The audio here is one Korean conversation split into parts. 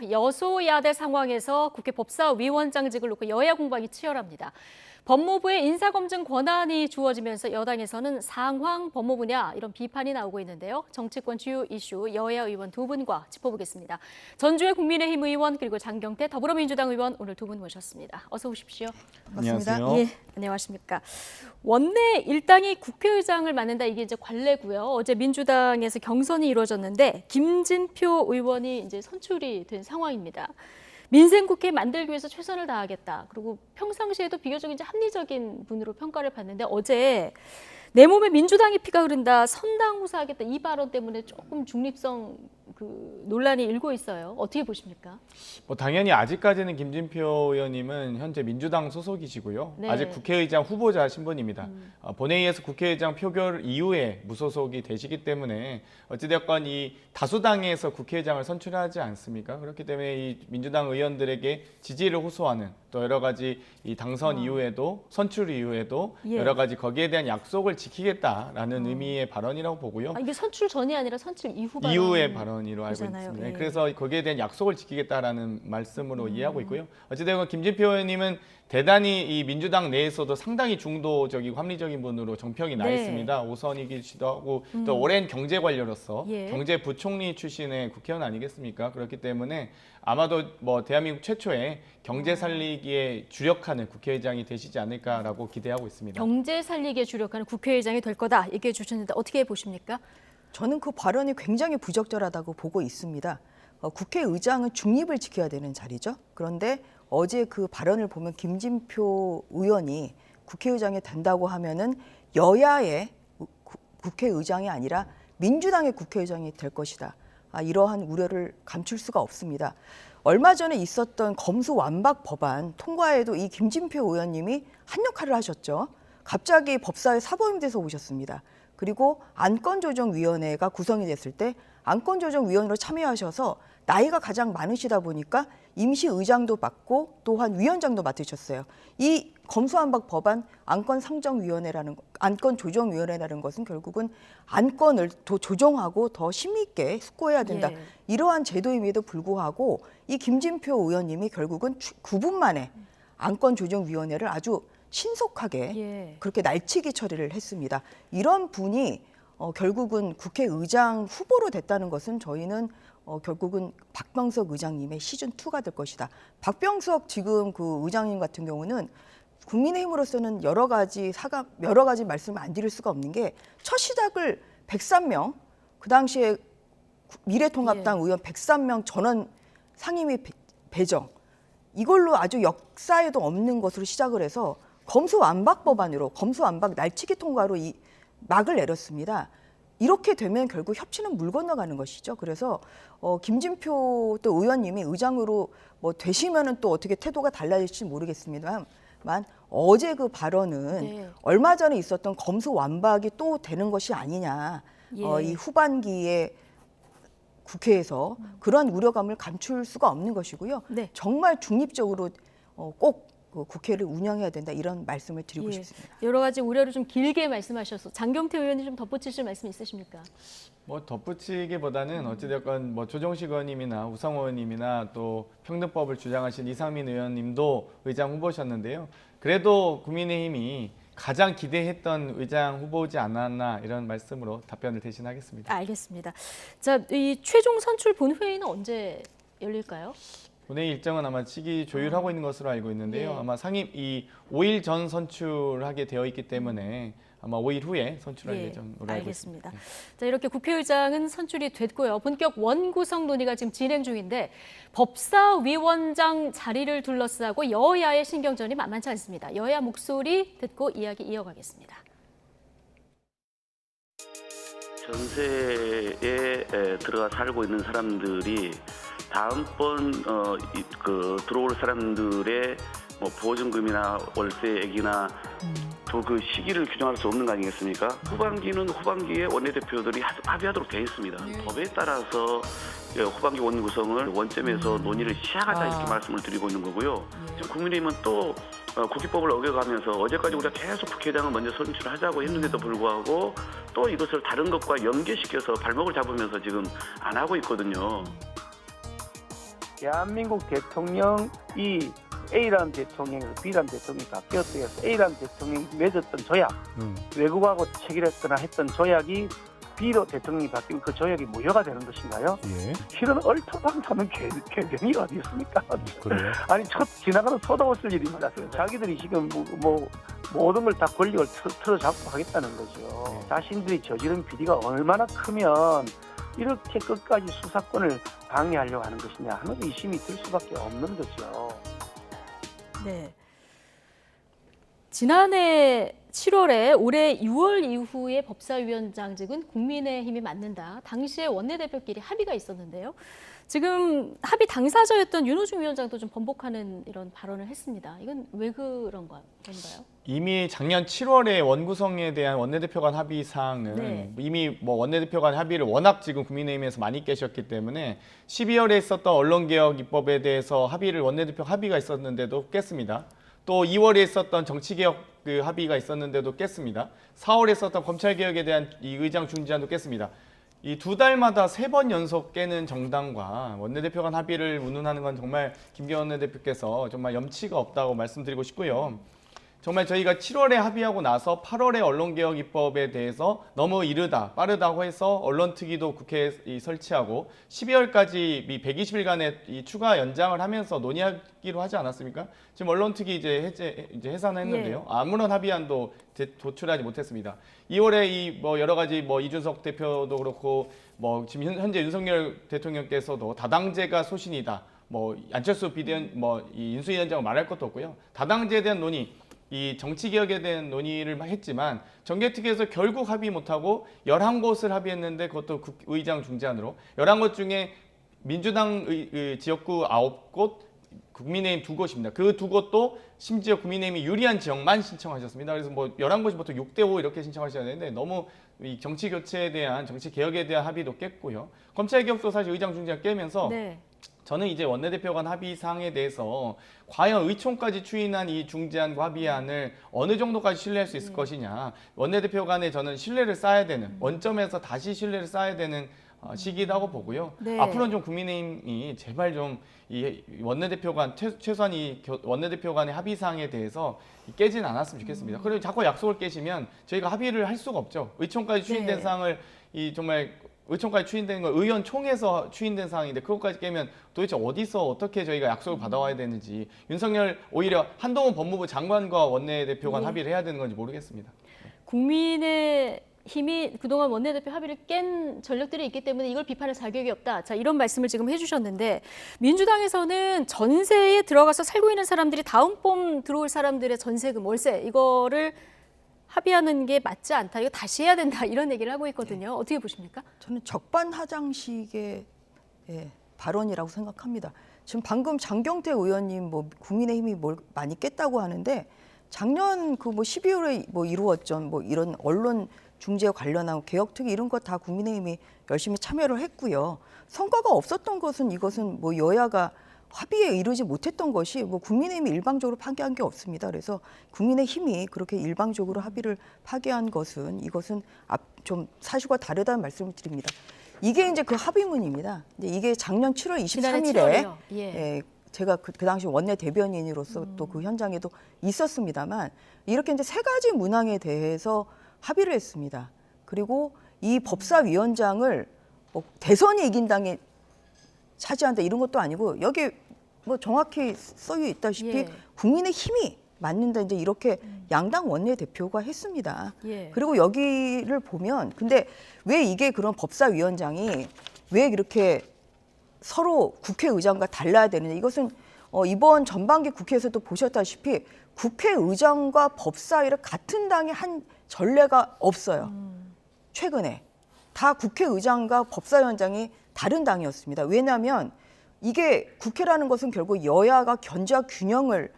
여소야대 상황에서 국회 법사위원장직을 놓고 여야 공방이 치열합니다. 법무부의 인사검증 권한이 주어지면서 여당에서는 상황 법무부냐 이런 비판이 나오고 있는데요. 정치권 주요 이슈 여야 의원 두 분과 짚어보겠습니다. 전주의 국민의힘 의원 그리고 장경태 더불어민주당 의원 오늘 두 분 모셨습니다. 어서 오십시오. 안녕하세요. 예, 안녕하십니까. 원내 일당이 국회의장을 맡는다 이게 이제 관례고요. 어제 민주당에서 경선이 이루어졌는데 김진표 의원이 이제 선출이 된 상황입니다. 민생국회 만들기 위해서 최선을 다하겠다. 그리고 평상시에도 비교적 이제 합리적인 분으로 평가를 받는데 어제 내 몸에 민주당의 피가 흐른다, 선당후사하겠다 이 발언 때문에 조금 중립성 논란이 일고 있어요. 어떻게 보십니까? 당연히 아직까지는 김진표 의원님은 현재 민주당 소속이시고요. 네. 아직 국회의장 후보자 신분입니다. 본회의에서 국회의장 표결 이후에 무소속이 되시기 때문에 어찌됐건 이 다수당에서 국회의장을 선출하지 않습니까? 그렇기 때문에 이 민주당 의원들에게 지지를 호소하는 또 여러 가지 이 당선 이후에도 선출 이후에도 예. 여러 가지 거기에 대한 약속을 지키겠다라는 의미의 발언이라고 보고요. 이게 선출 전이 아니라 선출 이후 발언. 이후의 발언으로 알고 그러잖아요. 있습니다. 예. 그래서 거기에 대한 약속을 지키겠다라는 말씀으로 이해하고 있고요. 어찌되건 김진표 의원님은 대단히 이 민주당 내에서도 상당히 중도적이고 합리적인 분으로 정평이 나 네. 있습니다. 5선이기도 하고 또 오랜 경제 관료로서 예. 경제부총리 출신의 국회의원 아니겠습니까? 그렇기 때문에 아마도 뭐 대한민국 최초의 경제 살리기에 주력하는 국회의장이 되시지 않을까라고 기대하고 있습니다. 경제 살리기에 주력하는 국회의장이 될 거다 얘기해 주셨는데 어떻게 보십니까? 저는 그 발언이 굉장히 부적절하다고 보고 있습니다. 국회의장은 중립을 지켜야 되는 자리죠. 그런데 어제 그 발언을 보면 김진표 의원이 국회의장이 된다고 하면은 여야의 국회의장이 아니라 민주당의 국회의장이 될 것이다. 이러한 우려를 감출 수가 없습니다. 얼마 전에 있었던 검수완박 법안 통과에도 이 김진표 의원님이 한 역할을 하셨죠. 갑자기 법사위 사보임돼서 오셨습니다. 그리고 안건조정위원회가 구성이 됐을 때 안건조정위원으로 참여하셔서 나이가 가장 많으시다 보니까 임시의장도 맡고 또한 위원장도 맡으셨어요. 이 검수완박 법안 안건조정위원회라는 것은 결국은 안건을 더 조정하고 더 심의 있게 숙고해야 된다. 예. 이러한 제도임에도 불구하고 이 김진표 의원님이 결국은 9분 만에 안건조정위원회를 아주 신속하게 예. 그렇게 날치기 처리를 했습니다. 이런 분이 결국은 국회의장 후보로 됐다는 것은 저희는 결국은 박병석 의장님의 시즌2가 될 것이다. 박병석 지금 그 의장님 같은 경우는 국민의힘으로서는 여러 가지 말씀을 안 드릴 수가 없는 게 첫 시작을 103명, 그 당시에 미래통합당 의원 103명 전원 상임위 배정, 이걸로 아주 역사에도 없는 것으로 시작을 해서 검수완박 법안으로 검수완박 날치기 통과로 이 막을 내렸습니다. 이렇게 되면 결국 협치는 물 건너가는 것이죠. 그래서 김진표 또 의원님이 의장으로 뭐 되시면은 또 어떻게 태도가 달라질지 모르겠습니다만 어제 그 발언은 네. 얼마 전에 있었던 검수완박이 또 되는 것이 아니냐. 예. 이 후반기에 국회에서 그런 우려감을 감출 수가 없는 것이고요. 네. 정말 중립적으로 꼭 국회를 운영해야 된다 이런 말씀을 드리고 예. 싶습니다. 여러 가지 우려를 좀 길게 말씀하셔서 장경태 의원님 좀 덧붙이실 말씀 있으십니까? 뭐 덧붙이기보다는 어찌됐건 뭐 조정식 의원님이나 우상호 의원님이나 또 평등법을 주장하신 이상민 의원님도 의장 후보셨는데요. 그래도 국민의힘이 가장 기대했던 의장 후보지 않았나 이런 말씀으로 답변을 대신하겠습니다. 알겠습니다. 자, 이 최종 선출 본회의는 언제 열릴까요? 본회의 일정은 아마 시기 조율하고 있는 것으로 알고 있는데요. 예. 아마 상임 5일 전 선출하게 되어 있기 때문에 아마 5일 후에 선출할 예정으로 알고 알겠습니다. 있습니다. 자, 이렇게 국회의장은 선출이 됐고요. 본격 원구성 논의가 지금 진행 중인데 법사위원장 자리를 둘러싸고 여야의 신경전이 만만치 않습니다. 여야 목소리 듣고 이야기 이어가겠습니다. 전세에 들어가 살고 있는 사람들이 다음번 들어올 사람들의 뭐 보증금이나 월세액이나 또 그 시기를 규정할 수 없는 거 아니겠습니까? 후반기는 후반기에 원내대표들이 합의하도록 되어 있습니다. 법에 따라서 후반기 원구성을 원점에서 논의를 시작하자 이렇게 말씀을 드리고 있는 거고요. 지금 국민의힘은 또 국회법을 어겨가면서 어제까지 우리가 계속 국회의장을 먼저 선출하자고 했는데도 불구하고 또 이것을 다른 것과 연계시켜서 발목을 잡으면서 지금 안 하고 있거든요. 대한민국 대통령이 A라는 대통령에서 B라는 대통령이 바뀌었어요. A라는 대통령이 맺었던 조약, 외국하고 체결했거나 했던 조약이 B로 대통령이 바뀌면 그 조약이 무효가 되는 것인가요? 예. 이런 얼토당토는 개념이 어디 있습니까? 그래요? 아니 지나가는 소다 없을 일입니다. 자기들이 지금 뭐 모든 걸 다 권력을 틀어잡고 하겠다는 거죠. 자신들이 저지른 비리가 얼마나 크면 이렇게 끝까지 수사권을 방해하려고 하는 것이냐 하는 의심이 들 수밖에 없는 거죠. 네. 지난해 7월에 올해 6월 이후에 법사위원장직은 국민의힘이 맡는다. 당시에 원내대표끼리 합의가 있었는데요. 지금 합의 당사자였던 윤호중 위원장도 좀 번복하는 이런 발언을 했습니다. 이건 왜 그런 건가요? 이미 작년 7월에 원구성에 대한 원내대표 간 합의 사항은 네. 이미 뭐 원내대표 간 합의를 워낙 지금 국민의힘에서 많이 깨셨기 때문에 12월에 있었던 언론개혁 입법에 대해서 합의를 원내대표 합의가 있었는데도 깼습니다. 또 2월에 있었던 정치개혁 그 합의가 있었는데도 깼습니다. 4월에 있었던 검찰개혁에 대한 이 의장 중지안도 깼습니다. 이 2달마다 3번 연속 깨는 정당과 원내대표 간 합의를 운운하는 건 정말 김기현 원내대표께서 정말 염치가 없다고 말씀드리고 싶고요. 정말 저희가 7월에 합의하고 나서 8월에 언론개혁 입법에 대해서 너무 이르다, 빠르다고 해서 언론특위도 국회에 설치하고 12월까지 120일간의 이 추가 연장을 하면서 논의하기로 하지 않았습니까? 지금 언론특위 이제 해산했는데요. 아무런 합의안도 도출하지 못했습니다. 2월에 이 뭐 여러 가지 뭐 이준석 대표도 그렇고 뭐 지금 현재 윤석열 대통령께서도 다당제가 소신이다. 뭐 안철수 비대위원 이 인수위원장은 말할 것도 없고요. 다당제에 대한 논의, 이 정치개혁에 대한 논의를 했지만 정개특위에서 결국 합의 못하고 11곳을 합의했는데 그것도 의장 중재안으로 11곳 중에 민주당 지역구 9곳, 국민의힘 2곳입니다. 그 2곳도 심지어 국민의힘이 유리한 지역만 신청하셨습니다. 그래서 뭐 11곳이 보통 6대5 이렇게 신청하셔야 되는데 너무 이 정치 교체에 대한, 정치 개혁에 대한 합의도 깼고요. 검찰 개혁도 사실 의장 중재안 깨면서 저는 이제 원내대표 간 합의 사항에 대해서 과연 의총까지 추인한 이 중재안과 합의안을 어느 정도까지 신뢰할 수 있을 것이냐. 원내대표 간에 저는 신뢰를 쌓아야 되는, 원점에서 다시 신뢰를 쌓아야 되는 시기라고 보고요. 앞으로는 좀 국민의힘이 제발 좀 이 원내대표 간 최소한 이 원내대표 간의 합의 사항에 대해서 깨지는 않았으면 좋겠습니다. 그리고 자꾸 약속을 깨시면 저희가 합의를 할 수가 없죠. 의총까지 추인된 사항을 이 정말 의총까지 추인된 건 의원총회에서 추인된 사항인데 그것까지 깨면 도대체 어디서 어떻게 저희가 약속을 받아와야 되는지, 윤석열 오히려 한동훈 법무부 장관과 원내대표 간 합의를 해야 되는 건지 모르겠습니다. 국민의힘이 그동안 원내대표 합의를 깬 전력들이 있기 때문에 이걸 비판할 자격이 없다. 자, 이런 말씀을 지금 해주셨는데 민주당에서는 전세에 들어가서 살고 있는 사람들이 다음 봄 들어올 사람들의 전세금, 월세 이거를 합의하는 게 맞지 않다. 이거 다시 해야 된다. 이런 얘기를 하고 있거든요. 어떻게 보십니까? 저는 적반하장식의 발언이라고 생각합니다. 지금 방금 장경태 의원님 뭐 국민의힘이 뭘 많이 깼다고 하는데 작년 그 뭐 12월에 뭐 이루어졌던 뭐 이런 언론 중재 관련한 개혁특위 이런 거 다 국민의힘이 열심히 참여를 했고요. 성과가 없었던 것은 이것은 뭐 여야가 합의에 이르지 못했던 것이 뭐 국민의힘이 일방적으로 파기한 게 없습니다. 그래서 국민의힘이 그렇게 일방적으로 합의를 파기한 것은 이것은 좀 사실과 다르다는 말씀을 드립니다. 이게 이제 그 합의문입니다. 이게 작년 7월 23일에 제가 그 당시 원내 대변인으로서 또 그 현장에도 있었습니다만 이렇게 이제 3가지 문항에 대해서 합의를 했습니다. 그리고 이 법사위원장을 뭐 대선이 이긴 당에 차지한다 이런 것도 아니고 여기 뭐 정확히 써 있다시피 국민의힘이 맡는다 이제 이렇게 양당 원내대표가 했습니다. 그리고 여기를 보면 근데 왜 이게 그런 법사위원장이 왜 이렇게 서로 국회의장과 달라야 되느냐 이것은 이번 전반기 국회에서도 보셨다시피 국회의장과 법사위를 같은 당이 한 전례가 없어요. 최근에 다 국회의장과 법사위원장이 다른 당이었습니다. 왜냐하면 이게 국회라는 것은 결국 여야가 견제와 균형을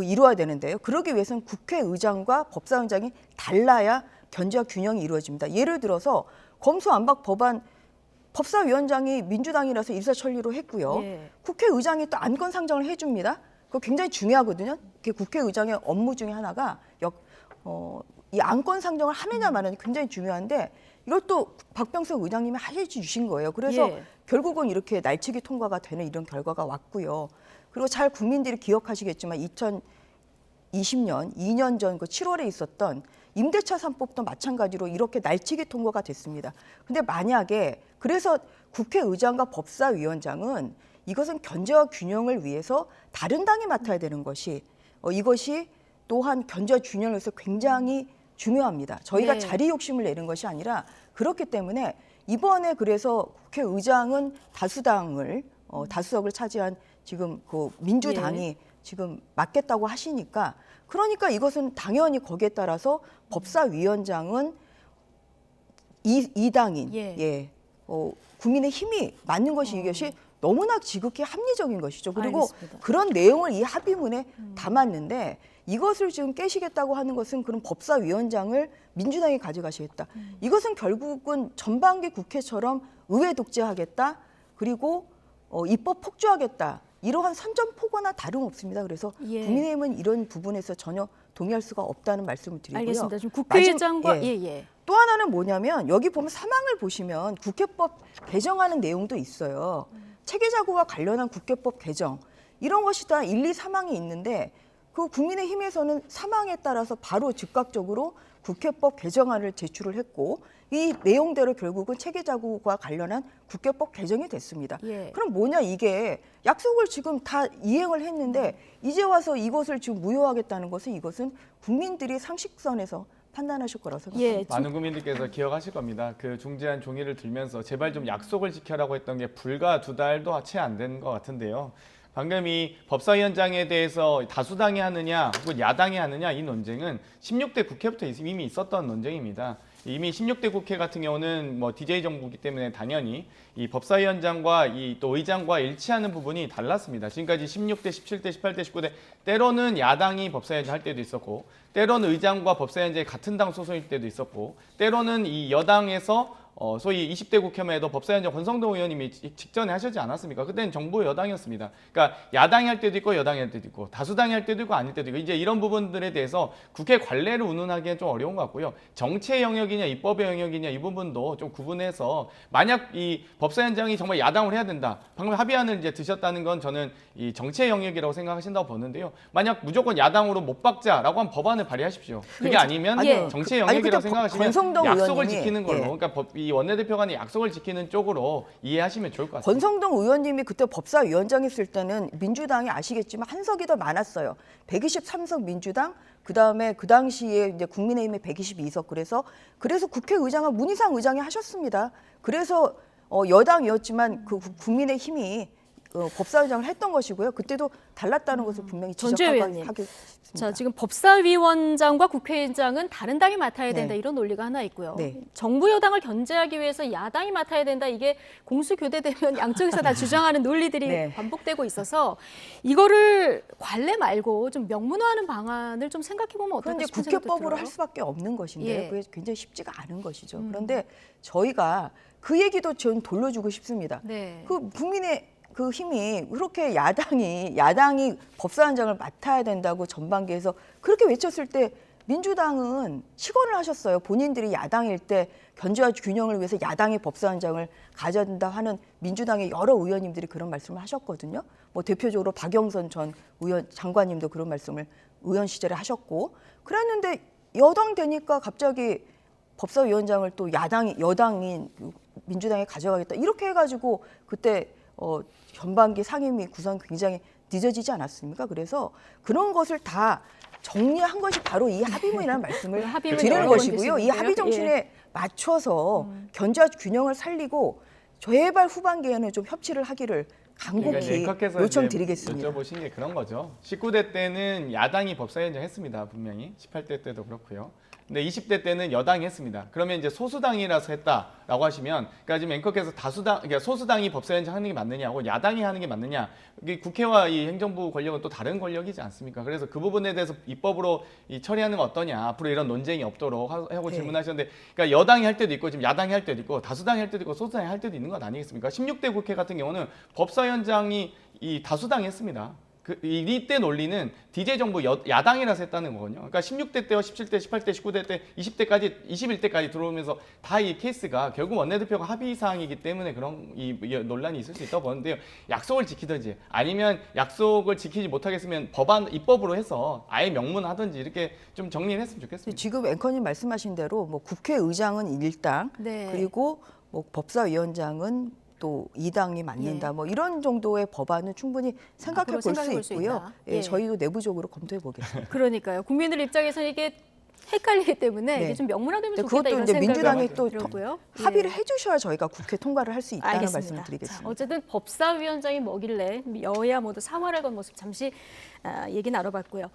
이루어야 되는데요. 그러기 위해서는 국회의장과 법사위원장이 달라야 견제와 균형이 이루어집니다. 예를 들어서 검수안박 법안 법사위원장이 민주당이라서 일사천리로 했고요. 국회의장이 또 안건 상정을 해줍니다. 그거 굉장히 중요하거든요. 국회의장의 업무 중에 하나가 이 안건 상정을 하느냐 마느냐 굉장히 중요한데 이걸 또 박병석 의장님이 해주신 거예요. 그래서 예. 결국은 이렇게 날치기 통과가 되는 이런 결과가 왔고요. 그리고 잘 국민들이 기억하시겠지만 2020년 2년 전 그 7월에 있었던 임대차 3법도 마찬가지로 이렇게 날치기 통과가 됐습니다. 근데 만약에 그래서 국회의장과 법사위원장은 이것은 견제와 균형을 위해서 다른 당이 맡아야 되는 것이 이것이 또한 견제와 균형을 위해서 굉장히 중요합니다. 저희가 네. 자리 욕심을 내는 것이 아니라 그렇기 때문에 이번에 그래서 국회의장은 다수석을 차지한 지금 그 민주당이 지금 맡겠다고 하시니까 그러니까 이것은 당연히 거기에 따라서 법사위원장은 이 당인 국민의힘이 맞는 것이 이것이 너무나 지극히 합리적인 것이죠. 그리고 알겠습니다. 그런 내용을 이 합의문에 담았는데 이것을 지금 깨시겠다고 하는 것은 그런 법사위원장을 민주당이 가져가시겠다. 이것은 결국은 전반기 국회처럼 의회 독재하겠다. 그리고 입법 폭주하겠다. 이러한 선전포고나 다름없습니다. 그래서 예. 국민의힘은 이런 부분에서 전혀 동의할 수가 없다는 말씀을 드리고요. 알겠습니다. 지금 국회의장과 예. 또 하나는 뭐냐면 여기 보면 사망을 보시면 국회법 개정하는 내용도 있어요. 체계자구와 관련한 국회법 개정 이런 것이 다 1, 2 사망이 있는데 그 국민의힘에서는 사망에 따라서 바로 즉각적으로 국회법 개정안을 제출을 했고 이 내용대로 결국은 체계자구와 관련한 국회법 개정이 됐습니다. 예. 그럼 뭐냐 이게 약속을 지금 다 이행을 했는데 이제 와서 이것을 지금 무효하겠다는 것은 이것은 국민들이 상식선에서 판단하실 거라고 생각합니다. 예, 많은 국민들께서 기억하실 겁니다. 그 중재안 종이를 들면서 제발 좀 약속을 지켜라고 했던 게 불과 2달도 채 안 된 것 같은데요. 방금 이 법사위원장에 대해서 다수당이 하느냐 혹은 야당이 하느냐 이 논쟁은 16대 국회부터 이미 있었던 논쟁입니다. 이미 16대 국회 같은 경우는 뭐 DJ 정부이기 때문에 당연히 이 법사위원장과 이 또 의장과 일치하는 부분이 달랐습니다. 지금까지 16대, 17대, 18대, 19대 때로는 야당이 법사위원장 할 때도 있었고 때로는 의장과 법사위원장이 같은 당 소속일 때도 있었고 때로는 이 여당에서 소위 20대 국회만 해도 법사위원장 권성동 의원님이 직전에 하시지 않았습니까? 그때는 정부 여당이었습니다. 그러니까 야당이 할 때도 있고 여당이 할 때도 있고 다수당이 할 때도 있고 아닐 때도 있고 이제 이런 부분들에 대해서 국회 관례를 운운하기엔 좀 어려운 것 같고요. 정치의 영역이냐 입법의 영역이냐 이 부분도 좀 구분해서 만약 이 법사위원장이 정말 야당을 해야 된다. 방금 합의안을 이제 드셨다는 건 저는 이 정치의 영역이라고 생각하신다고 보는데요. 만약 무조건 야당으로 못 박자라고 한 법안을 발의하십시오. 그게 예. 아니면 아니요. 정치의 아니, 영역이라고 그때 생각하시면 권성동 약속을 의원님이- 지키는 걸로 예. 그러니까 이 원내대표 간의 약속을 지키는 쪽으로 이해하시면 좋을 것 같습니다. 권성동 의원님이 그때 법사위원장 했을 때는 민주당이 아시겠지만 한 석이 더 많았어요. 123석 민주당, 그다음에 그 당시에 이제 국민의힘에 122석 그래서 국회의장은 문희상 의장이 하셨습니다. 그래서 여당이었지만 그 국민의힘이 법사위원장을 했던 것이고요. 그때도 달랐다는 것을 분명히 전주혜 의원님. 지적하겠습니다. 자, 지금 법사위원장과 국회의장은 다른 당이 맡아야 된다 네. 이런 논리가 하나 있고요. 네. 정부 여당을 견제하기 위해서 야당이 맡아야 된다 이게 공수 교대되면 양쪽에서 다 주장하는 논리들이 네. 반복되고 있어서 이거를 관례 말고 좀 명문화하는 방안을 좀 생각해 보면 그런데 어떨까 싶은 생각도 국회법으로 들어요. 할 수밖에 없는 것인데요. 예. 그게 굉장히 쉽지가 않은 것이죠. 그런데 저희가 그 얘기도 전 돌려주고 싶습니다. 네. 그 국민의 그 힘이 그렇게 야당이 법사위원장을 맡아야 된다고 전반기에서 그렇게 외쳤을 때 민주당은 시건을 하셨어요. 본인들이 야당일 때 견제와 균형을 위해서 야당이 법사위원장을 가져야 된다 하는 민주당의 여러 의원님들이 그런 말씀을 하셨거든요. 뭐 대표적으로 박영선 전 장관님도 그런 말씀을 의원 시절에 하셨고 그랬는데 여당 되니까 갑자기 법사위원장을 또 여당인 민주당이 가져가겠다 이렇게 해가지고 그때 전반기 상임위 구성 굉장히 늦어지지 않았습니까? 그래서 그런 것을 다 정리한 것이 바로 이 합의문이라는 말씀을 합의문 드리는 여러 번 것이고요. 이 드시는데요. 합의 정신에 맞춰서 견제와 균형을 살리고 제발 후반기에는 좀 협치를 하기를 그러니까 간곡히 앵커께서 요청드리겠습니다. 여쭤보신 게 그런 거죠. 19대 때는 야당이 법사위원장 했습니다. 분명히 18대 때도 그렇고요. 근데 20대 때는 여당이 했습니다. 그러면 이제 소수당이라서 했다라고 하시면, 그러니까 지금 앵커께서 그러니까 소수당이 법사위원장 하는 게 맞느냐고 야당이 하는 게 맞느냐, 이게 국회와 이 행정부 권력은 또 다른 권력이지 않습니까? 그래서 그 부분에 대해서 입법으로 처리하는 건 어떠냐, 앞으로 이런 논쟁이 없도록 하고 네. 질문하셨는데, 그러니까 여당이 할 때도 있고 지금 야당이 할 때도 있고 다수당이 할 때도 있고 소수당이 할 때도 있는 것 아니겠습니까? 16대 국회 같은 경우는 법사위원장이 이 다수당이 했습니다. 이때 논리는 DJ 정부 야당이라서 했다는 거거든요. 그러니까 16대 때와 17대, 18대, 19대 때, 20대까지, 21대까지 들어오면서 다 이 케이스가 결국 원내대표가 합의 사항이기 때문에 그런 이 논란이 있을 수 있다고 보는데요. 약속을 지키든지 아니면 약속을 지키지 못하겠으면 법안 입법으로 해서 아예 명문하든지 이렇게 좀 정리를 했으면 좋겠습니다. 지금 앵커님 말씀하신 대로 뭐 국회의장은 일당 네. 그리고 뭐 법사위원장은 또 2당이 맞는다. 예. 뭐 이런 정도의 법안은 충분히 생각해 앞으로 볼 생각해 수 볼수 있고요. 있다. 예, 예. 저희도 내부적으로 검토해 보겠습니다. 그러니까요. 국민들 입장에서는 이게 헷갈리기 때문에 네. 이게 좀 명문화되면 근데 좋겠다 그것도 이런 이제 생각이 민주당이 또 들었고요. 합의를 예. 해주셔야 저희가 국회 통과를 할 수 있다는 알겠습니다. 말씀을 드리겠습니다. 자, 어쨌든 법사위원장이 뭐길래 여야 모두 사활을 건 모습 잠시 얘기 나눠봤고요.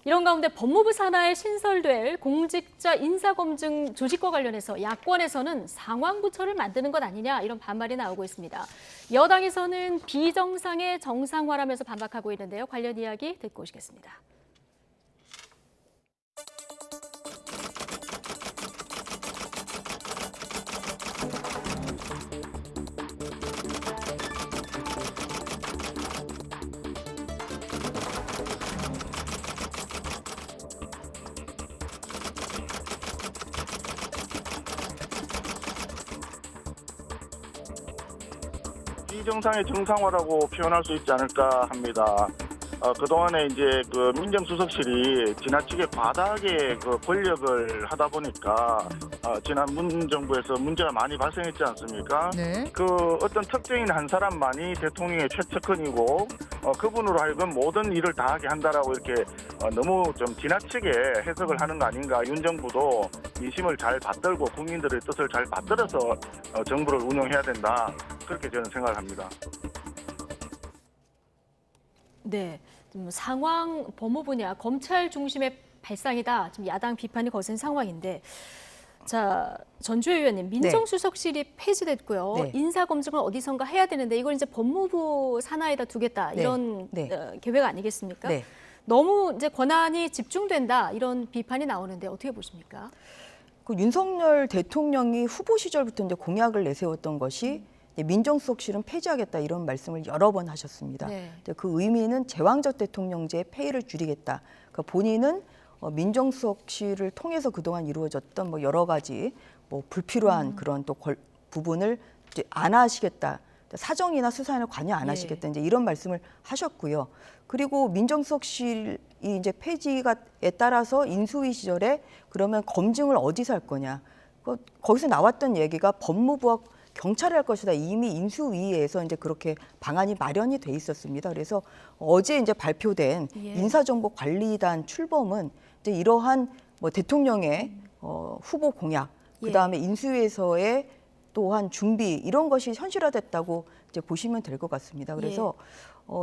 이런 가운데 법무부 산하에 신설될 공직자 인사검증 조직과 관련해서 야권에서는 상황부처를 만드는 것 아니냐 이런 반발이 나오고 있습니다. 여당에서는 비정상의 정상화라면서 반박하고 있는데요. 관련 이야기 듣고 오시겠습니다. 비정상의 정상화라고 표현할 수 있지 않을까 합니다. 그동안에 이제 그 민정수석실이 지나치게 과다하게 그 권력을 하다 보니까 지난 문 정부에서 문제가 많이 발생했지 않습니까? 네. 그 어떤 특정인 한 사람만이 대통령의 최측근이고 그분으로 하여금 모든 일을 다 하게 한다라고 이렇게 너무 좀 지나치게 해석을 하는 거 아닌가. 윤 정부도 민심을 잘 받들고 국민들의 뜻을 잘 받들어서 정부를 운영해야 된다. 그렇게 저는 생각을 합니다. 네, 좀 상황 법무부냐 검찰 중심의 발상이다. 지금 야당 비판이 거센 상황인데, 자 전주혜 의원님 민정수석실이 폐지됐고요. 네. 인사검증을 어디선가 해야 되는데 이걸 이제 법무부 산하에다 두겠다 네. 이런 네. 계획 아니겠습니까? 네. 너무 이제 권한이 집중된다 이런 비판이 나오는데 어떻게 보십니까? 그 윤석열 대통령이 후보 시절부터 이제 공약을 내세웠던 것이 이제 민정수석실은 폐지하겠다 이런 말씀을 여러 번 하셨습니다. 네. 근데 그 의미는 제왕적 대통령제의 폐위를 줄이겠다. 그러니까 본인은 민정수석실을 통해서 그동안 이루어졌던 뭐 여러 가지 뭐 불필요한 그런 또 부분을 이제 안 하시겠다. 사정이나 수사에는 관여 안 예. 하시겠다. 이제 이런 말씀을 하셨고요. 그리고 민정수석실이 이제 폐지에 따라서 인수위 시절에 그러면 검증을 어디서 할 거냐. 거기서 나왔던 얘기가 법무부와 경찰이 할 것이다. 이미 인수위에서 이제 그렇게 방안이 마련이 돼 있었습니다. 그래서 어제 이제 발표된 예. 인사정보관리단 출범은 이제 이러한 뭐 대통령의 후보 공약, 그 다음에 인수위에서의 또한 준비 이런 것이 현실화됐다고 이제 보시면 될 것 같습니다. 그래서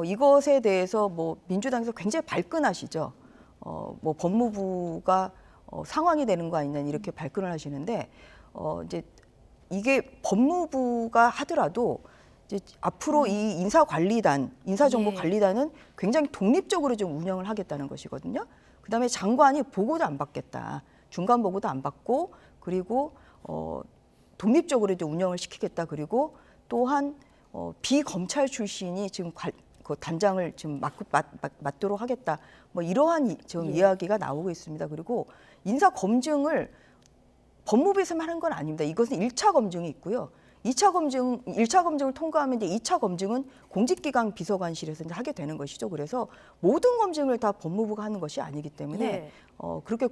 이것에 대해서 뭐 민주당에서 굉장히 발끈하시죠. 뭐 법무부가 상황이 되는 거 아니냐 이렇게 발끈을 하시는데 이제 이게 법무부가 하더라도 이제 앞으로 이 인사관리단, 인사정보관리단은 굉장히 독립적으로 좀 운영을 하겠다는 것이거든요. 그다음에 장관이 보고도 안 받겠다, 중간 보고도 안 받고 그리고 독립적으로 이제 운영을 시키겠다. 그리고 또한 비검찰 출신이 지금 그 단장을 지금 맡도록 하겠다. 뭐 이러한 지금 이야기가 나오고 있습니다. 그리고 인사 검증을 법무부에서만 하는 건 아닙니다. 이것은 1차 검증이 있고요. 1차 검증을 통과하면 이제 2차 검증은 공직기강 비서관실에서 이제 하게 되는 것이죠. 그래서 모든 검증을 다 법무부가 하는 것이 아니기 때문에 그렇게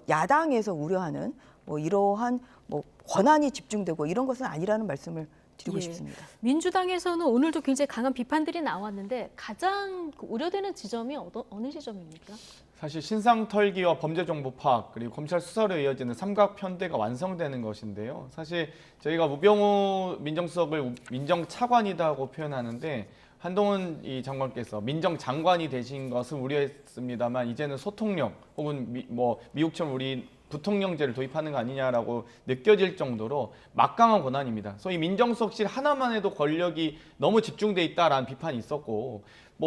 야당에서 우려하는 뭐 이러한 뭐 권한이 집중되고 이런 것은 아니라는 말씀을 드리고 싶습니다. 민주당에서는 오늘도 굉장히 강한 비판들이 나왔는데 가장 우려되는 지점이 어느 지점입니까? 사실 신상털기와 범죄정보 파악 그리고 검찰 수사로 이어지는 삼각편대가 완성되는 것인데요. 사실 저희가 우병우 민정수석을 민정차관이라고 표현하는데 한동훈 이 장관께서 민정장관이 되신 것을 우려했습니다만 이제는 소통령 혹은 미국처럼 우리 부통령제를 도입하는 거 아니냐라고 느껴질 정도로 막강한 권한입니다. 소위 민정수석실 하나만 해도 권력이 너무 집중돼 있다라는 비판이 있었고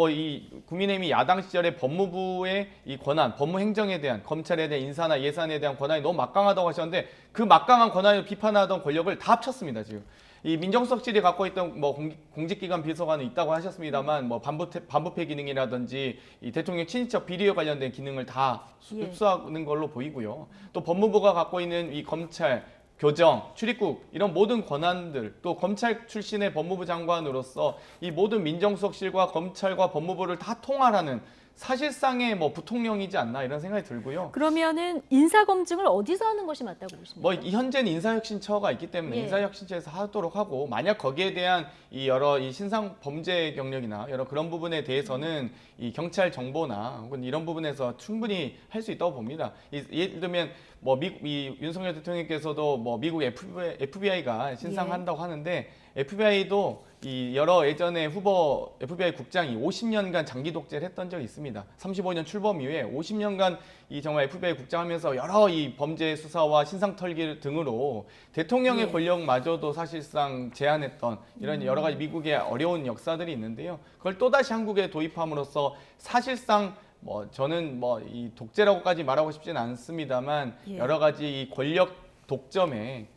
이 국민의힘이 야당 시절에 법무부의 이 권한, 법무행정에 대한 검찰에 대한 인사나 예산에 대한 권한이 너무 막강하다고 하셨는데 그 막강한 권한을 비판하던 권력을 다 합쳤습니다. 지금 이 민정수석실이 갖고 있던 뭐 공직기관 비서관은 있다고 하셨습니다만 뭐 반부패 기능이라든지 이 대통령 친인척 비리와 관련된 기능을 다 예. 흡수하는 걸로 보이고요. 또 법무부가 갖고 있는 이 검찰, 교정, 출입국 이런 모든 권한들, 또 검찰 출신의 법무부 장관으로서 이 모든 민정수석실과 검찰과 법무부를 다 통할하는 사실상의 뭐 부통령이지 않나 이런 생각이 들고요. 그러면은 인사 검증을 어디서 하는 것이 맞다고 보십니까? 뭐 현재는 인사혁신처가 있기 때문에 예. 인사혁신처에서 하도록 하고, 만약 거기에 대한 이 여러 이 신상 범죄 경력이나 여러 그런 부분에 대해서는 이 경찰 정보나 혹은 이런 부분에서 충분히 할 수 있다고 봅니다. 예를 들면 뭐 이 윤석열 대통령께서도 뭐 미국 FBI가 신상한다고 하는데, FBI도 이 여러 예전에 후보 FBI 국장이 50년간 장기 독재를 했던 적이 있습니다. 35년 출범 이후에 50년간 이 정말 FBI 국장하면서 여러 이 범죄 수사와 신상 털기 등으로 대통령의 예. 권력마저도 사실상 제한했던 이런 여러 가지 미국의 어려운 역사들이 있는데요. 그걸 또다시 한국에 도입함으로써 사실상 뭐 저는 뭐 이 독재라고까지 말하고 싶지는 않습니다만 예. 여러 가지 이 권력 독점에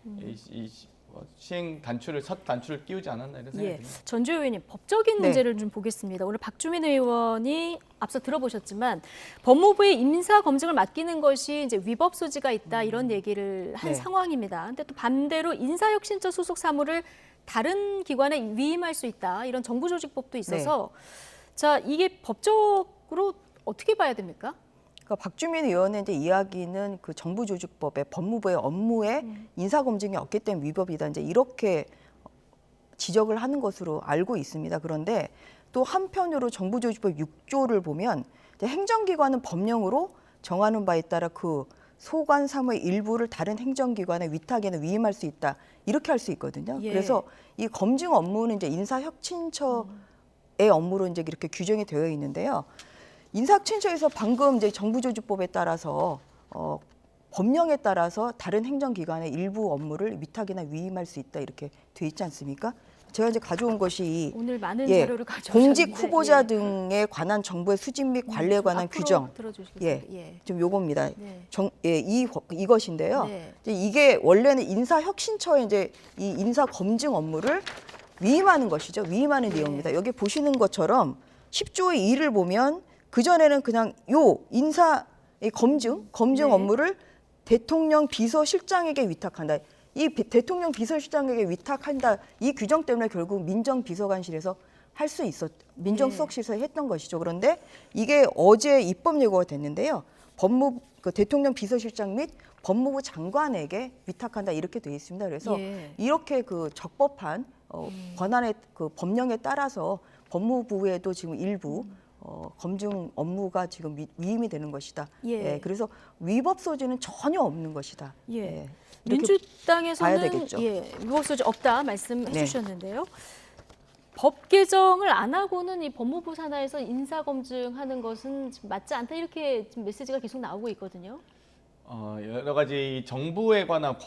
시행 단추를 첫 단추를 끼우지 않았나 이런 생각이 예. 듭니다. 전주혜 의원님, 법적인 네. 문제를 좀 보겠습니다. 오늘 박주민 의원이 앞서 들어보셨지만 법무부의 인사 검증을 맡기는 것이 이제 위법 소지가 있다 이런 얘기를 한 네. 상황입니다. 근데 또 반대로 인사혁신처 소속 사무를 다른 기관에 위임할 수 있다 이런 정부조직법도 있어서 자, 이게 법적으로 어떻게 봐야 됩니까? 그러니까 박주민 의원의 이제 이야기는 그 정부조직법에 법무부의 업무에 인사검증이 없기 때문에 위법이다, 이제 이렇게 지적을 하는 것으로 알고 있습니다. 그런데 또 한편으로 정부조직법 6조를 보면 이제 행정기관은 법령으로 정하는 바에 따라 그 소관 사무의 일부를 다른 행정기관에 위탁이나 위임할 수 있다, 이렇게 할 수 있거든요. 예. 그래서 이 검증 업무는 이제 인사혁신처의 업무로 이제 이렇게 규정이 되어 있는데요. 인사혁신처에서 방금 이제 정부조직법에 따라서 법령에 따라서 다른 행정기관의 일부 업무를 위탁이나 위임할 수 있다, 이렇게 돼 있지 않습니까? 제가 이제 가져온 것이 오늘 많은 예, 자료를 가져오셨는데 공직 후보자 예. 등에 관한 정부의 수집 및 관리에 관한 앞으로 규정. 들어주시겠습니다. 예, 좀 요겁니다. 네. 이것인데요. 네. 이제 이게 원래는 인사혁신처에 이제 이 인사 검증 업무를 위임하는 것이죠. 위임하는 네. 내용입니다. 여기 보시는 것처럼 10조의 2를 보면 그 전에는 그냥 요 인사 검증 네. 업무를 대통령 비서실장에게 위탁한다. 이 대통령 비서실장에게 위탁한다. 이 규정 때문에 결국 민정비서관실에서 할 수 민정수석실에서 했던 것이죠. 그런데 이게 어제 입법 예고가 됐는데요. 그 대통령 비서실장 및 법무부 장관에게 위탁한다, 이렇게 되어 있습니다. 그래서 예. 이렇게 그 적법한 권한의 그 법령에 따라서 법무부에도 지금 일부 검증 업무가 지금 위임이 되는 것이다. 예. 그래서 위법 소지는 전혀 없는 것이다. 예. 이렇게 봐야 민주당에서는 되겠죠. 위법 소지 없다 말씀해 네. 주셨는데요. 법 개정을 안 하고는 이 법무부 산하에서 인사 검증하는 것은 지금 맞지 않다, 이렇게 지금 메시지가 계속 나오고 있거든요. 여러 가지 정부에 관한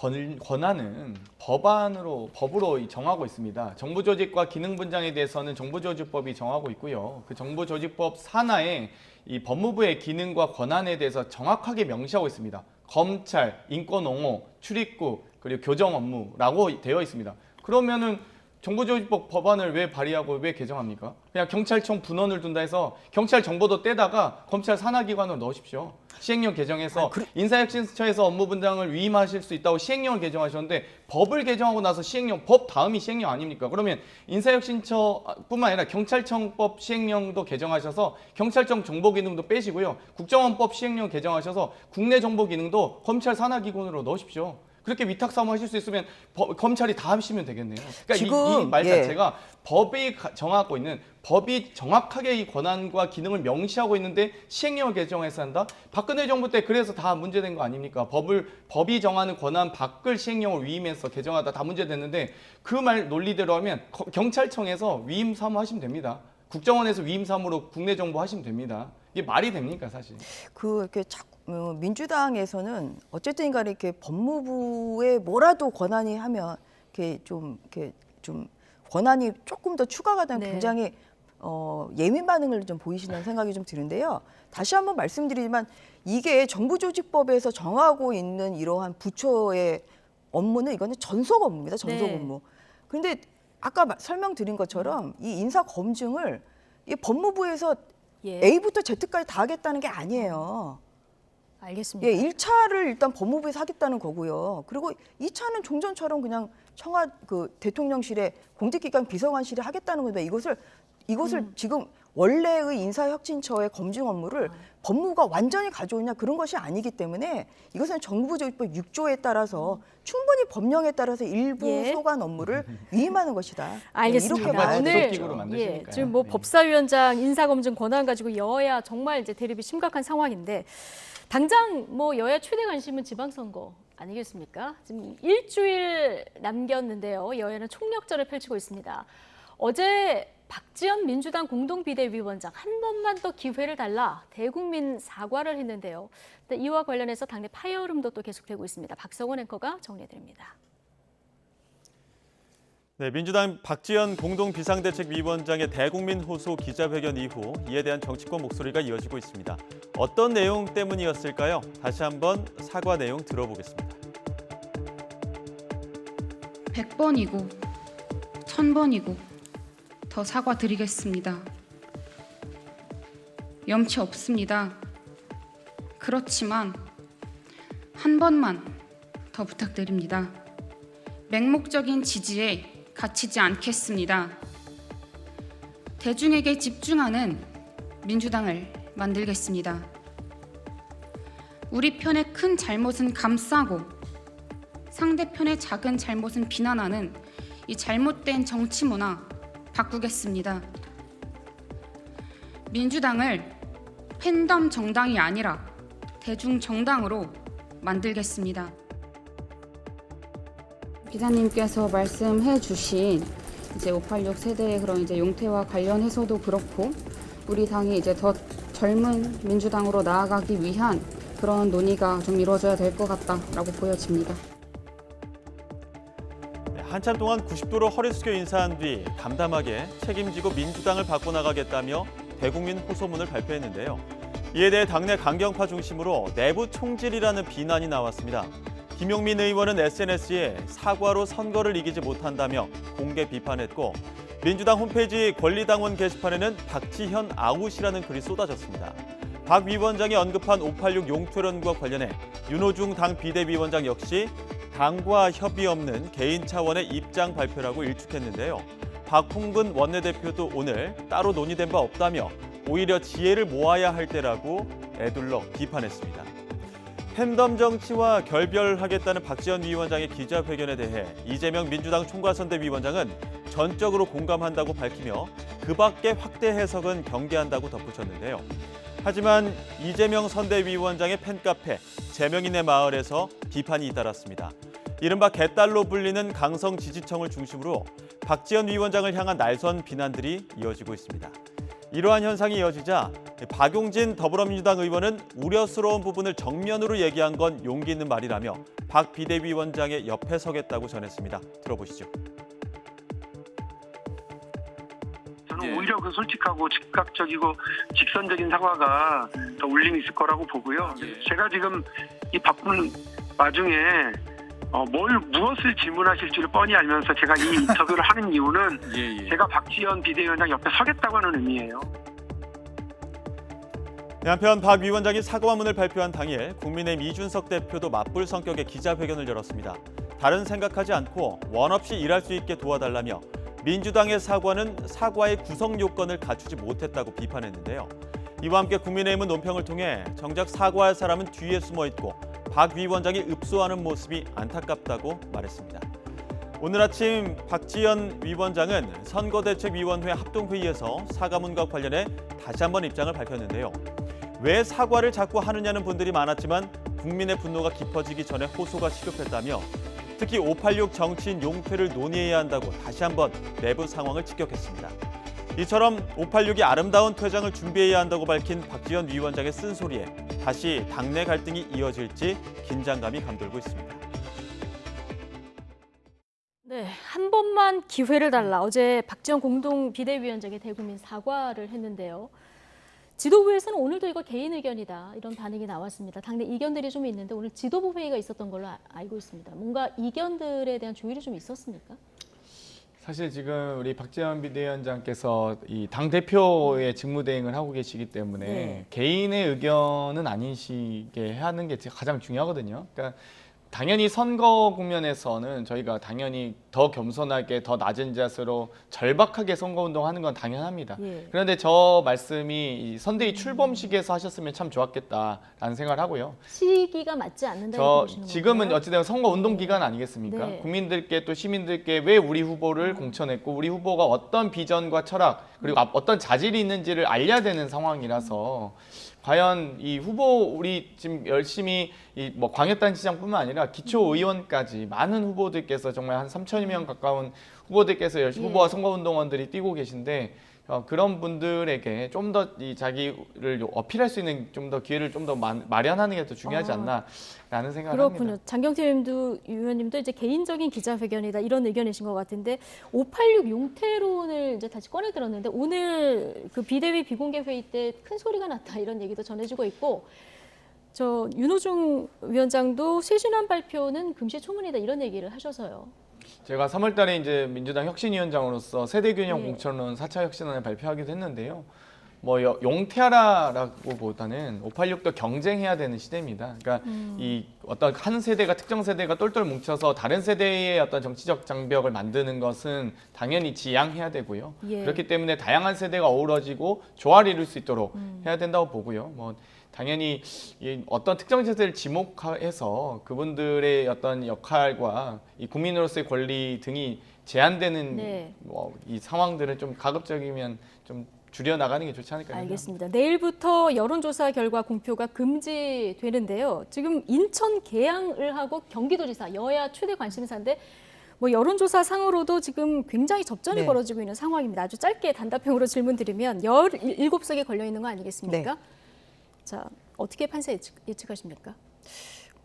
권한은 법으로 정하고 있습니다. 정부조직과 기능분장에 대해서는 정부조직법이 정하고 있고요. 그 정부조직법 산하에 이 법무부의 기능과 권한에 대해서 정확하게 명시하고 있습니다. 검찰, 인권옹호, 출입국, 그리고 교정 업무라고 되어 있습니다. 그러면은 정부조직법 법안을 왜 발의하고 왜 개정합니까? 그냥 경찰청 분원을 둔다 해서 경찰 정보도 떼다가 검찰 산하기관으로 넣으십시오. 시행령 개정해서 인사혁신처에서 업무 분장을 위임하실 수 있다고 시행령을 개정하셨는데, 법을 개정하고 나서 법 다음이 시행령 아닙니까? 그러면 인사혁신처뿐만 아니라 경찰청법 시행령도 개정하셔서 경찰청 정보기능도 빼시고요. 국정원법 시행령 개정하셔서 국내 정보기능도 검찰 산하기관으로 넣으십시오. 그렇게 위탁 사무하실 수 있으면 검찰이 다 하시면 되겠네요. 그러니까 지금, 이 말 예. 자체가 정하고 있는, 법이 정확하게 이 권한과 기능을 명시하고 있는데 시행령을 개정해서 한다? 박근혜 정부 때 그래서 다 문제된 거 아닙니까? 법이 정하는 권한 밖을 시행령을 위임해서 개정하다 다 문제됐는데, 그 말 논리대로 하면 경찰청에서 위임 사무하시면 됩니다. 국정원에서 위임 사무로 국내 정보 하시면 됩니다. 이게 말이 됩니까, 사실? 이렇게 민주당에서는 어쨌든 간에 이렇게 법무부에 뭐라도 권한이 하면 이렇게 좀 권한이 조금 더 추가가 되면 네. 굉장히 예민 반응을 좀 보이시는 생각이 좀 드는데요. 다시 한번 말씀드리지만 이게 정부조직법에서 정하고 있는 이러한 부처의 업무는 이거는 전속 업무입니다. 전속 네. 업무. 그런데 아까 설명드린 것처럼 이 인사 검증을 이 법무부에서 예. A부터 Z까지 다 하겠다는 게 아니에요. 알겠습니다. 예, 1차를 일단 법무부에서 하겠다는 거고요. 그리고 2차는 종전처럼 그냥 대통령실에 공직기관 비서관실이 하겠다는 건데 이것을 지금 원래의 인사혁신처의 검증 업무를 법무부가 완전히 가져오냐 그런 것이 아니기 때문에 이것은 정부조직법 6조에 따라서 충분히 법령에 따라서 일부 예. 소관 업무를 위임하는 것이다. 알겠습니다. 이렇게 봐야죠. 오늘 구속기구로 만드시니까요. 지금 뭐 네. 법사위원장 인사검증 권한 가지고 여야 정말 이제 대립이 심각한 상황인데 당장 뭐 여야 최대 관심은 지방선거 아니겠습니까? 지금 일주일 남겼는데요. 여야는 총력전을 펼치고 있습니다. 어제 박지원 민주당 공동비대위원장 한 번만 더 기회를 달라 대국민 사과를 했는데요. 이와 관련해서 당내 파열음도 또 계속되고 있습니다. 박성원 앵커가 정리해드립니다. 네, 민주당 박지원 공동비상대책위원장의 대국민 호소 기자회견 이후 이에 대한 정치권 목소리가 이어지고 있습니다. 어떤 내용 때문이었을까요? 다시 한번 사과 내용 들어보겠습니다. 100번이고 1000번이고 더 사과드리겠습니다. 염치 없습니다. 그렇지만 한 번만 더 부탁드립니다. 맹목적인 지지에 갇히지 않겠습니다. 대중에게 집중하는 민주당을 만들겠습니다. 우리 편의 큰 잘못은 감싸고 상대편의 작은 잘못은 비난하는 이 잘못된 정치 문화 바꾸겠습니다. 민주당을 팬덤 정당이 아니라 대중 정당으로 만들겠습니다. 기자님께서 말씀해 주신 이제 586 세대의 그런 이제 용태와 관련해서도 그렇고 우리 당이 이제 더 젊은 민주당으로 나아가기 위한 그런 논의가 좀 이루어져야 될 것 같다라고 보여집니다. 한참 동안 90도로 허리 숙여 인사한 뒤 담담하게 책임지고 민주당을 바꿔나가겠다며 대국민 호소문을 발표했는데요. 이에 대해 당내 강경파 중심으로 내부 총질이라는 비난이 나왔습니다. 김용민 의원은 SNS에 사과로 선거를 이기지 못한다며 공개 비판했고 민주당 홈페이지 권리당원 게시판에는 박지현 아웃이라는 글이 쏟아졌습니다. 박 위원장이 언급한 586 용태론과 관련해 윤호중 당 비대위원장 역시 당과 협의 없는 개인 차원의 입장 발표라고 일축했는데요. 박홍근 원내대표도 오늘 따로 논의된 바 없다며 오히려 지혜를 모아야 할 때라고 에둘러 비판했습니다. 팬덤 정치와 결별하겠다는 박지원 위원장의 기자회견에 대해 이재명 민주당 총괄선대위원장은 전적으로 공감한다고 밝히며 그 밖의 확대 해석은 경계한다고 덧붙였는데요. 하지만 이재명 선대위원장의 팬카페 재명인의 마을에서 비판이 잇따랐습니다. 이른바 개딸로 불리는 강성 지지층을 중심으로 박지원 위원장을 향한 날선 비난들이 이어지고 있습니다. 이러한 현상이 이어지자 박용진 더불어민주당 의원은 우려스러운 부분을 정면으로 얘기한 건 용기 있는 말이라며 박 비대위원장의 옆에 서겠다고 전했습니다. 들어보시죠. 저는 오히려 그 솔직하고 즉각적이고 직선적인 사과가 더 울림이 있을 거라고 보고요. 제가 지금 이 바쁜 와중에 무엇을 질문하실지를 뻔히 알면서 제가 이 인터뷰를 하는 이유는 제가 박지원 비대위원장 옆에 서겠다고 하는 의미예요. 한편 박 위원장이 사과문을 발표한 당일 국민의힘 이준석 대표도 맞불 성격의 기자회견을 열었습니다. 다른 생각하지 않고 원 없이 일할 수 있게 도와달라며 민주당의 사과는 사과의 구성 요건을 갖추지 못했다고 비판했는데요. 이와 함께 국민의힘은 논평을 통해 정작 사과할 사람은 뒤에 숨어 있고 박 위원장이 읍소하는 모습이 안타깝다고 말했습니다. 오늘 아침 박지원 위원장은 선거대책위원회 합동회의에서 사과문과 관련해 다시 한번 입장을 밝혔는데요. 왜 사과를 자꾸 하느냐는 분들이 많았지만 국민의 분노가 깊어지기 전에 호소가 시급했다며 특히 586 정치인 용퇴를 논의해야 한다고 다시 한번 내부 상황을 직격했습니다. 이처럼 586이 아름다운 퇴장을 준비해야 한다고 밝힌 박지원 위원장의 쓴소리에 다시 당내 갈등이 이어질지 긴장감이 감돌고 있습니다. 네, 한 번만 기회를 달라. 어제 박지원 공동 비대위원장이 대국민 사과를 했는데요. 지도부에서는 오늘도 이거 개인 의견이다 이런 반응이 나왔습니다. 당내 이견들이 좀 있는데 오늘 지도부 회의가 있었던 걸로 알고 있습니다. 뭔가 이견들에 대한 조율이 좀 있었습니까? 사실 지금 우리 박지원 비대위원장께서 이 당 대표의 직무대행을 하고 계시기 때문에 네. 개인의 의견은 아니시게 하는 게 가장 중요하거든요. 그러니까 당연히 선거 국면에서는 저희가 당연히 더 겸손하게 더 낮은 자세로 절박하게 선거운동하는 건 당연합니다. 예. 그런데 저 말씀이 이 선대위 출범식에서 하셨으면 참 좋았겠다라는 생각을 하고요. 시기가 맞지 않는다고 저 보시는 지금은 건가요? 어찌되면 선거 운동 기간 아니겠습니까? 네. 국민들께 또 시민들께 왜 우리 후보를 공천했고 우리 후보가 어떤 비전과 철학 그리고 어떤 자질이 있는지를 알려야 되는 상황이라서 과연 이 후보 우리 지금 열심히 이 뭐 광역단체장뿐만 아니라 기초의원까지 많은 후보들께서 정말 한 3천여 명 가까운 후보들께서 열심히 예. 후보와 선거운동원들이 뛰고 계신데 그런 분들에게 좀 더 이 자기를 어필할 수 있는 좀 더 기회를 좀 더 마련하는 게 더 중요하지 않나라는 생각을 그렇군요. 합니다. 장경태 의원님도 이제 개인적인 기자회견이다 이런 의견이신 것 같은데 586 용태론을 이제 다시 꺼내 들었는데 오늘 그 비대위 비공개 회의 때 큰 소리가 났다 이런 얘기도 전해지고 있고 저 윤호중 위원장도 쇄신안 발표는 금시초문이다 이런 얘기를 하셔서요. 제가 3월달에 이제 민주당 혁신위원장으로서 세대균형 예. 공천론 4차 혁신안을 발표하기도 했는데요. 뭐 용퇴하라라고보다는 586도 경쟁해야 되는 시대입니다. 그러니까 이 어떤 한 세대가 특정 세대가 똘똘 뭉쳐서 다른 세대의 어떤 정치적 장벽을 만드는 것은 당연히 지양해야 되고요. 예. 그렇기 때문에 다양한 세대가 어우러지고 조화를 이룰 수 있도록 해야 된다고 보고요. 뭐 당연히 이 어떤 특정 세대를 지목해서 그분들의 어떤 역할과 이 국민으로서의 권리 등이 제한되는 네. 뭐 이 상황들은 좀 가급적이면 좀 줄여 나가는 게 좋지 않을까 생각합니다. 알겠습니다. 내일부터 여론조사 결과 공표가 금지되는데요. 지금 인천 계양을 하고 경기도지사 여야 최대 관심사인데 뭐 여론조사 상으로도 지금 굉장히 접전이 네. 벌어지고 있는 상황입니다. 아주 짧게 단답형으로 질문드리면 17석에 걸려 있는 거 아니겠습니까? 네. 자, 어떻게 판세 예측하십니까?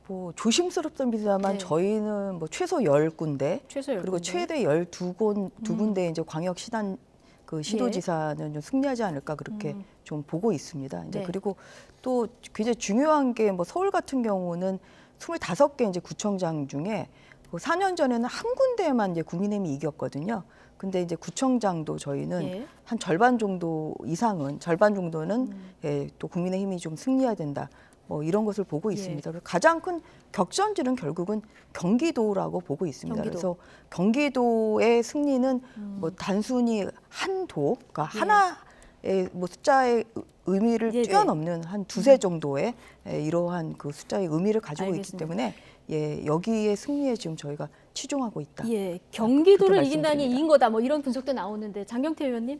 뭐 조심스럽습니다만 네. 저희는 뭐 최소 10군데 최소 10군데. 그리고 최대 12군데 이제 광역 시단 그 시도지사는 좀 승리하지 않을까 그렇게 좀 보고 있습니다. 이제 네. 그리고 또 굉장히 중요한 게 뭐 서울 같은 경우는 25개 이제 구청장 중에 그 4년 전에는 한 군데만 이제 국민의힘이 이겼거든요. 근데 이제 구청장도 저희는 예. 한 절반 정도 이상은 절반 정도는 예, 또 국민의힘이 좀 승리해야 된다. 뭐 이런 것을 보고 예. 있습니다. 그래서 가장 큰 격전지는 결국은 경기도라고 보고 있습니다. 경기도. 그래서 경기도의 승리는 뭐 단순히 한 도, 그러니까 하나의 뭐 숫자의 의미를 네네. 뛰어넘는 한 두세 정도의 이러한 그 숫자의 의미를 가지고 있기 알겠습니다. 때문에 예, 여기에 승리에 지금 저희가 치중하고 있다. 예, 경기도를 그렇게 이긴 당이 말씀드립니다. 이긴 거다 뭐 이런 분석도 나오는데 장경태 의원님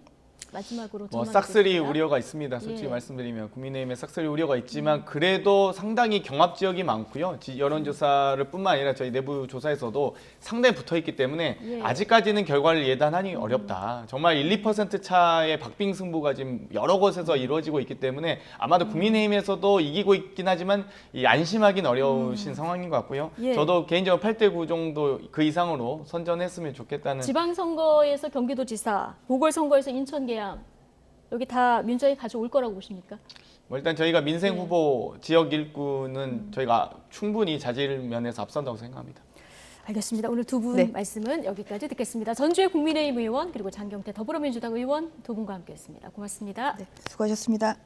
마지막으로 뭐 전망 싹쓸이 부탁드립니다. 우려가 있습니다. 솔직히 예. 말씀드리면 국민의힘에 싹쓸이 우려가 있지만 그래도 상당히 경합 지역이 많고요. 여론조사를 뿐만 아니라 저희 내부 조사에서도 상당히 붙어 있기 때문에 예. 아직까지는 결과를 예단하기 어렵다. 정말 1, 2% 차의 박빙 승부가 지금 여러 곳에서 이루어지고 있기 때문에 아마도 국민의힘에서도 이기고 있긴 하지만 이 안심하기는 어려우신 상황인 것 같고요. 예. 저도 개인적으로 8대9 정도 그 이상으로 선전했으면 좋겠다는 지방선거에서 경기도지사, 보궐선거에서 인천계양 여기 다 민주당이 가져올 거라고 보십니까? 뭐 일단 저희가 민생 네. 후보 지역 일구는 저희가 충분히 자질 면에서 앞선다고 생각합니다. 알겠습니다. 오늘 두 분 네. 말씀은 여기까지 듣겠습니다. 전주의 국민의힘 의원 그리고 장경태 더불어민주당 의원 두 분과 함께했습니다. 고맙습니다. 네, 수고하셨습니다.